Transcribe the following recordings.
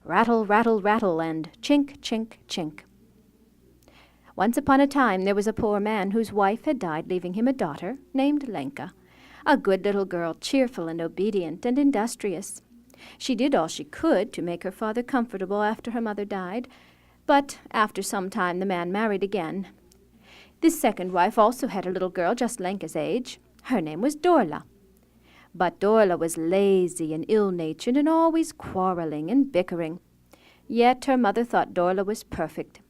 Rattle, rattle, rattle, and chink, chink, chink. Once upon a time there was a poor man whose wife had died, leaving him a daughter named Lenka, a good little girl, cheerful and obedient and industrious. She did all she could to make her father comfortable after her mother died, but after some time the man married again. This second wife also had a little girl just Lenka's age. Her name was Dorla. But Dorla was lazy and ill-natured and always quarreling and bickering. Yet her mother thought Dorla was perfect,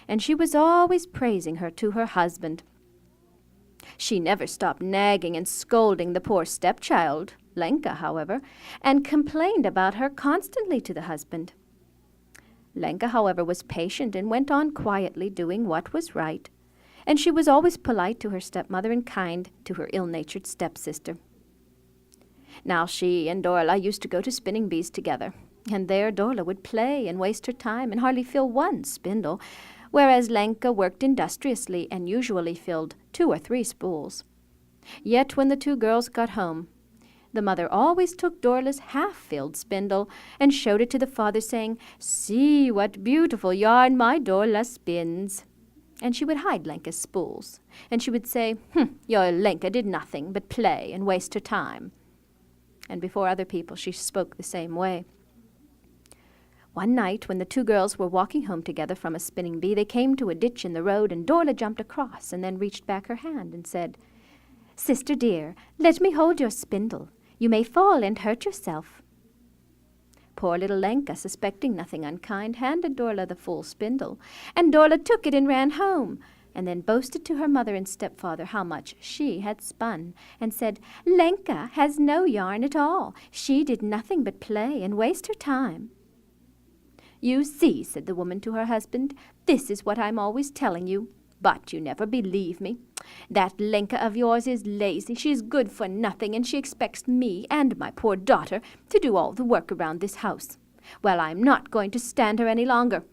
and she was always praising her to her husband. She never stopped nagging and scolding the poor stepchild, Lenka, however, and complained about her constantly to the husband. Lenka, however, was patient and went on quietly doing what was right, and she was always polite to her stepmother and kind to her ill-natured stepsister. Now she and Dorla used to go to spinning bees together, and there Dorla would play and waste her time and hardly fill one spindle, whereas Lenka worked industriously and usually filled 2 or 3 spools. Yet when the 2 girls got home, the mother always took Dorla's half-filled spindle and showed it to the father, saying, "See what beautiful yarn my Dorla spins." And she would hide Lenka's spools, and she would say, "Your Lenka did nothing but play and waste her time." And before other people she spoke the same way. One night, when the 2 girls were walking home together from a spinning bee, they came to a ditch in the road, and Dorla jumped across and then reached back her hand and said, "Sister dear, let me hold your spindle. You may fall and hurt yourself." Poor little Lenka, suspecting nothing unkind, handed Dorla the full spindle, and Dorla took it and ran home, and then boasted to her mother and stepfather how much she had spun, and said, "Lenka has no yarn at all. She did nothing but play and waste her time." "You see," said the woman to her husband, "this is what I'm always telling you. But you never believe me. That Lenka of yours is lazy. She is good for nothing, and she expects me and my poor daughter to do all the work around this house. Well, I'm not going to stand her any longer.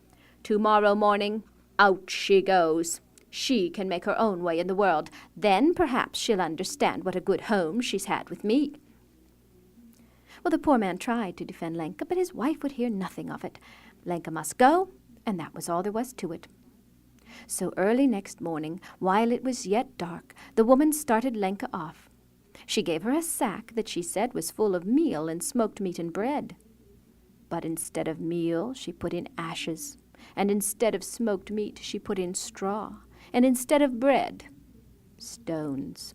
Tomorrow morning, out she goes. She can make her own way in the world. Then perhaps she'll understand what a good home she's had with me." Well, the poor man tried to defend Lenka, but his wife would hear nothing of it. Lenka must go, and that was all there was to it. So early next morning, while it was yet dark, the woman started Lenka off. She gave her a sack that she said was full of meal and smoked meat and bread. But instead of meal, she put in ashes, and instead of smoked meat, she put in straw, and instead of bread, stones.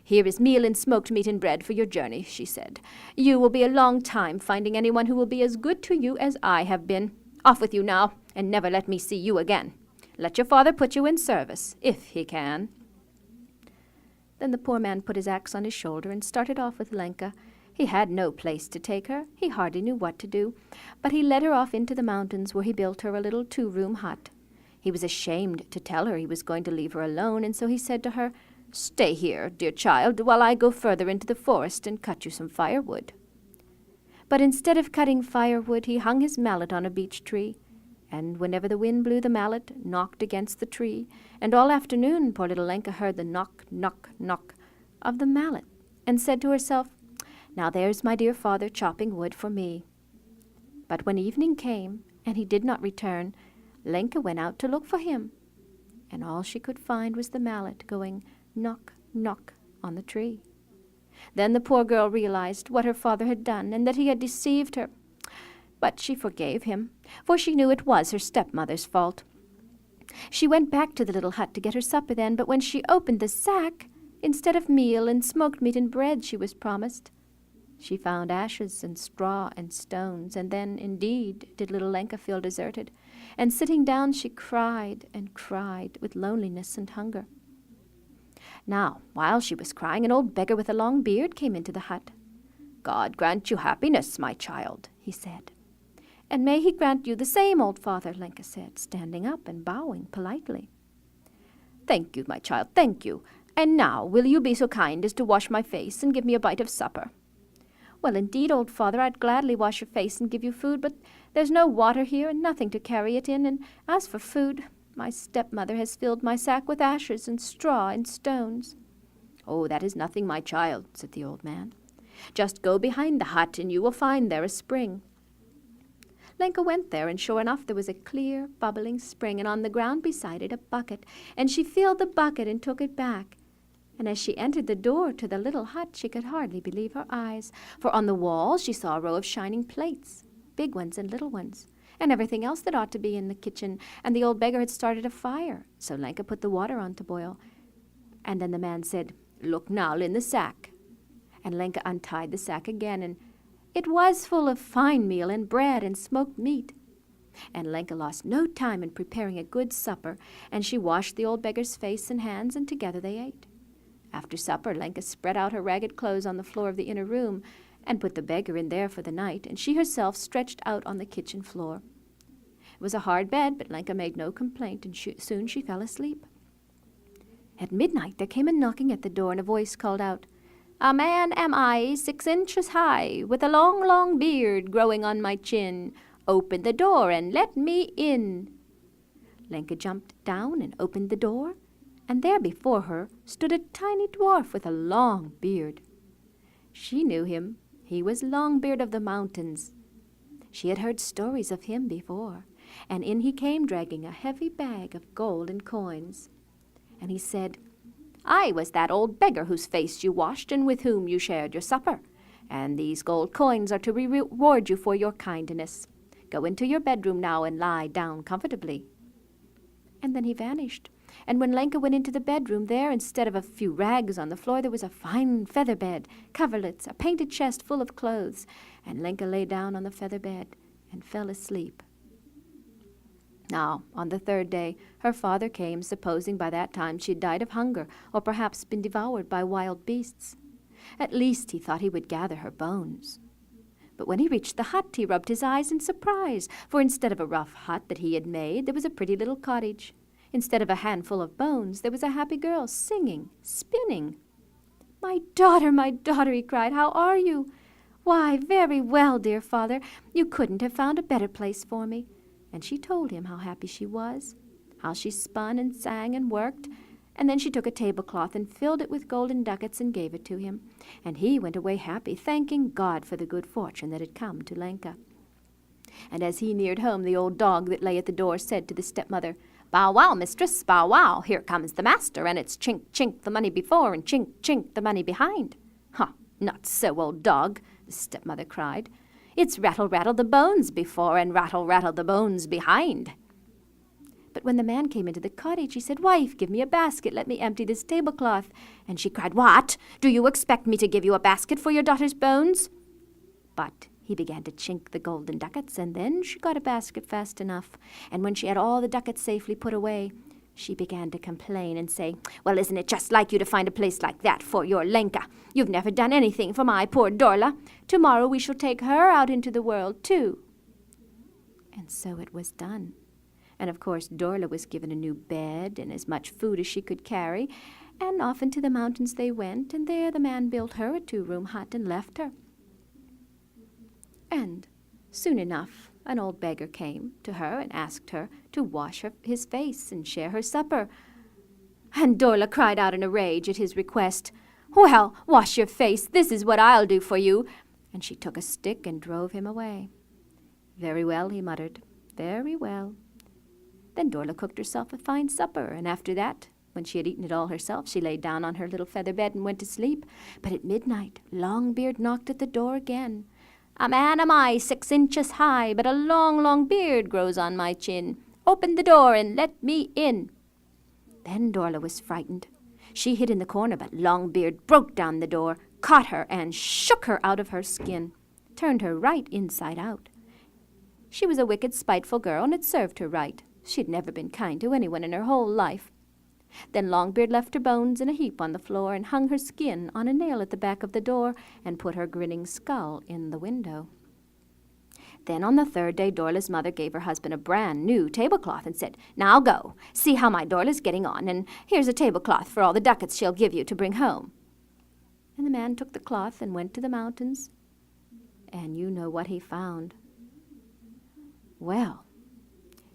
"Here is meal and smoked meat and bread for your journey," she said. "You will be a long time finding anyone who will be as good to you as I have been. Off with you now, and never let me see you again. Let your father put you in service, if he can." Then the poor man put his axe on his shoulder and started off with Lenka. He had no place to take her. He hardly knew what to do. But he led her off into the mountains, where he built her a little 2-room hut. He was ashamed to tell her he was going to leave her alone, and so he said to her, "Stay here, dear child, while I go further into the forest and cut you some firewood." But instead of cutting firewood, he hung his mallet on a beech tree, and whenever the wind blew, the mallet knocked against the tree, and all afternoon poor little Lenka heard the knock, knock, knock of the mallet, and said to herself, "Now there's my dear father chopping wood for me." But when evening came, and he did not return, Lenka went out to look for him, and all she could find was the mallet going knock, knock on the tree. Then the poor girl realized what her father had done, and that he had deceived her. But she forgave him, for she knew it was her stepmother's fault. She went back to the little hut to get her supper then, but when she opened the sack, instead of meal and smoked meat and bread she was promised, she found ashes and straw and stones, and then, indeed, did little Lenka feel deserted, and sitting down she cried and cried with loneliness and hunger. Now, while she was crying, an old beggar with a long beard came into the hut. "God grant you happiness, my child," he said. "And may he grant you the same, old father," Lenka said, standing up and bowing politely. "Thank you, my child, thank you. And now, will you be so kind as to wash my face and give me a bite of supper?" "Well, indeed, old father, I'd gladly wash your face and give you food, but there's no water here and nothing to carry it in, and as for food, my stepmother has filled my sack with ashes and straw and stones." "Oh, that is nothing, my child," said the old man. "Just go behind the hut, and you will find there a spring. Lenka went there, and sure enough there was a clear, bubbling spring, and on the ground beside it a bucket, and she filled the bucket and took it back. And as she entered the door to the little hut, she could hardly believe her eyes, for on the wall she saw a row of shining plates, big ones and little ones, and everything else that ought to be in the kitchen, and the old beggar had started a fire, so Lenka put the water on to boil. And then the man said, "Look now in the sack." And Lenka untied the sack again, and it was full of fine meal and bread and smoked meat. And Lenka lost no time in preparing a good supper, and she washed the old beggar's face and hands, and together they ate. After supper, Lenka spread out her ragged clothes on the floor of the inner room, and put the beggar in there for the night, and she herself stretched out on the kitchen floor. It was a hard bed, but Lenka made no complaint, and soon she fell asleep. At midnight there came a knocking at the door, and a voice called out, "A man am I, 6 inches high, with a long, long beard growing on my chin. Open the door and let me in." Lenka jumped down and opened the door, and there before her stood a tiny dwarf with a long beard. She knew him. He was Longbeard of the mountains. She had heard stories of him before, and in he came dragging a heavy bag of gold and coins. And he said, "I was that old beggar whose face you washed and with whom you shared your supper, and these gold coins are to reward you for your kindness. Go into your bedroom now and lie down comfortably." And then he vanished. And when Lenka went into the bedroom, there, instead of a few rags on the floor, there was a fine feather bed, coverlets, a painted chest full of clothes, and Lenka lay down on the feather bed and fell asleep. Now, on the 3rd day, her father came, supposing by that time she had died of hunger, or perhaps been devoured by wild beasts. At least he thought he would gather her bones. But when he reached the hut, he rubbed his eyes in surprise, for instead of a rough hut that he had made, there was a pretty little cottage. Instead of a handful of bones, there was a happy girl singing, spinning. My daughter, he cried, "how are you?" "Why, very well, dear father. You couldn't have found a better place for me." And she told him how happy she was, how she spun and sang and worked, and then she took a tablecloth and filled it with golden ducats and gave it to him, and he went away happy, thanking God for the good fortune that had come to Lenka. And as he neared home, the old dog that lay at the door said to the stepmother, "Bow wow, mistress, bow wow, here comes the master, and it's chink, chink, the money before, and chink, chink, the money behind." "Ha, not so, old dog," the stepmother cried. "It's rattle, rattle the bones before, and rattle, rattle the bones behind." But when the man came into the cottage, he said, "Wife, give me a basket, let me empty this tablecloth." And she cried, "What? Do you expect me to give you a basket for your daughter's bones?" But he began to chink the golden ducats, and then she got a basket fast enough. And when she had all the ducats safely put away, she began to complain and say, "Well, isn't it just like you to find a place like that for your Lenka? You've never done anything for my poor Dorla. Tomorrow we shall take her out into the world, too." And so it was done. And of course Dorla was given a new bed and as much food as she could carry, and off into the mountains they went, and there the man built her a 2-room hut and left her. And soon enough an old beggar came to her and asked her to wash his face and share her supper. And Dorla cried out in a rage at his request, "Well, wash your face, this is what I'll do for you." And she took a stick and drove him away. "Very well," he muttered, "very well." Then Dorla cooked herself a fine supper, and after that, when she had eaten it all herself, she lay down on her little feather bed and went to sleep. But at midnight Longbeard knocked at the door again. "A man am I, 6 inches high, but a long, long beard grows on my chin. Open the door and let me in." Then Dorla was frightened. She hid in the corner, but Longbeard broke down the door, caught her, and shook her out of her skin, turned her right inside out. She was a wicked, spiteful girl, and it served her right. She'd never been kind to anyone in her whole life. Then Longbeard left her bones in a heap on the floor and hung her skin on a nail at the back of the door and put her grinning skull in the window. Then on the 3rd day Dorla's mother gave her husband a brand new tablecloth and said, "Now go, see how my Dorla's getting on, and here's a tablecloth for all the ducats she'll give you to bring home." And the man took the cloth and went to the mountains, and you know what he found. Well,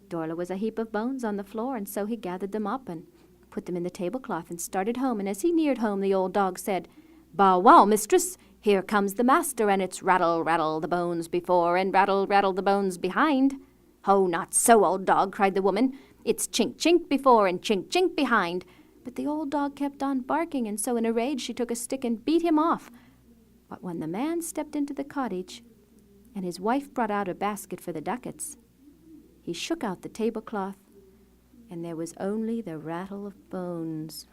Dorla was a heap of bones on the floor, and so he gathered them up and put them in the tablecloth and started home. And as he neared home, the old dog said, "Bow wow, mistress, Here comes the master, and it's rattle, rattle the bones before, and rattle, rattle the bones behind. Oh, not so, old dog, cried the woman. It's chink, chink before, and chink, chink behind. But the old dog kept on barking, and so in a rage she took a stick and beat him off. But when the man stepped into the cottage, and his wife brought out a basket for the ducats, he shook out the tablecloth, and there was only the rattle of bones.